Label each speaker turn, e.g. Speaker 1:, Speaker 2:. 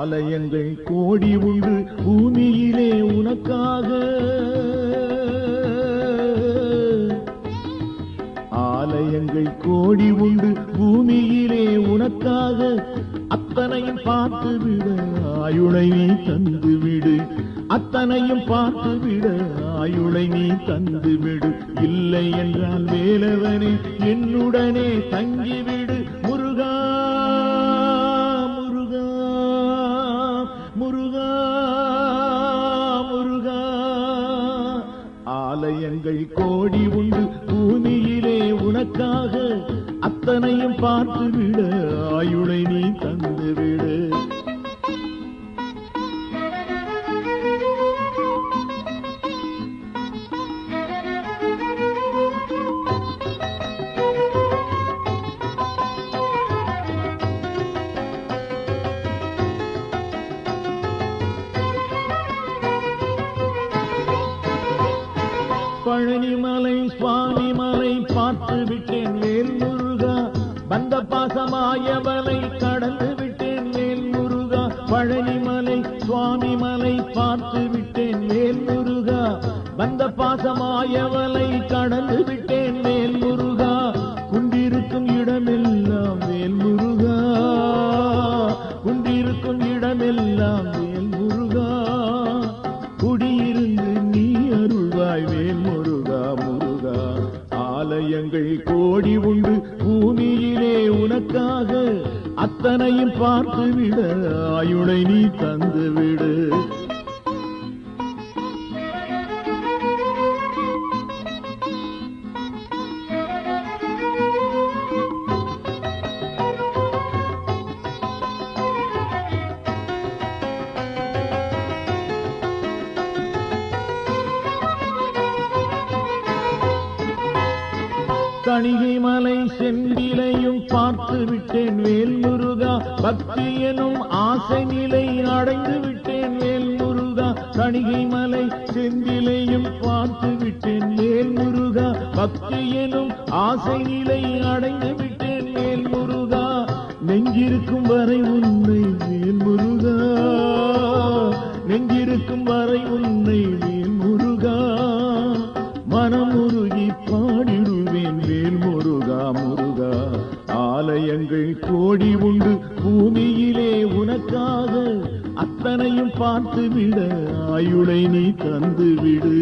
Speaker 1: ஆலயங்கள் கோடி உண்டு பூமியிலே உனக்காக. ஆலயங்கள் கோடி உண்டு பூமியிலே உனக்காக. அத்தனையும் பார்த்துவிட ஆயுளை நீ தந்துவிடு. அத்தனையும் பார்த்துவிட ஆயுளை நீ தந்துவிடு. இல்லை என்றால் வேலவனே என்னுடனே தங்கிவிடு. முருகா முருகா முருகா முருகா. ஆலயங்கள் கோடி உண்டு பூமியிலே உனக்காக. அத்தனையும் பார்த்துவிட ஆயுளை நீ தந்துவிடு. பழனிமலை சுவாமி மலை பார்த்து விட்டேன் வேல் முருகா. வந்த பாசமாயவனை கடந்து விட்டேன் வேல் முருகா. பழனிமலை சுவாமி மலை பார்த்து விட்டேன் வேல் முருகா. வந்த பாசமாயவனை கடந்து விட்டேன் வேல் முருகா. குண்டிருக்கும் இடமெல்லாம் வேல் முருகா. குண்டிருக்கும் இடமெல்லாம் வேல் முருகா. குடியிருந்து நீ அருள்வாய் வேல் முருகா முருகா. ஆலயங்கள் கோடி உண்டு பூமியிலே உனக்காக. அத்தனையும் பார்த்துவிட ஆயுளை நீ தந்துவிடு. கணிகை மலை செந்திலையும் பார்த்து விட்டேன் வேல் முருகா. பக்தி எனும் ஆசை நிலை அடைந்து விட்டேன் வேல் முருகா. கணிகை மலை செந்திலையும் பார்த்து விட்டேன் வேல் முருகா. பக்தி எனும் ஆசை நிலை அடைந்து விட்டேன் வேல் முருகா. நெஞ்சிருக்கும் வரை உன்னை வேல் முருகா. நெஞ்சிருக்கும் வரை உன்னை வேல் முருகா. மனமுருகி பாடிடுவேன் வேல் முருகா முருகா. ஆலயங்கள் கோடி உண்டு பூமியிலே உனக்காக. அத்தனையும் பார்த்துவிட ஆயுளை நீ தந்துவிடு.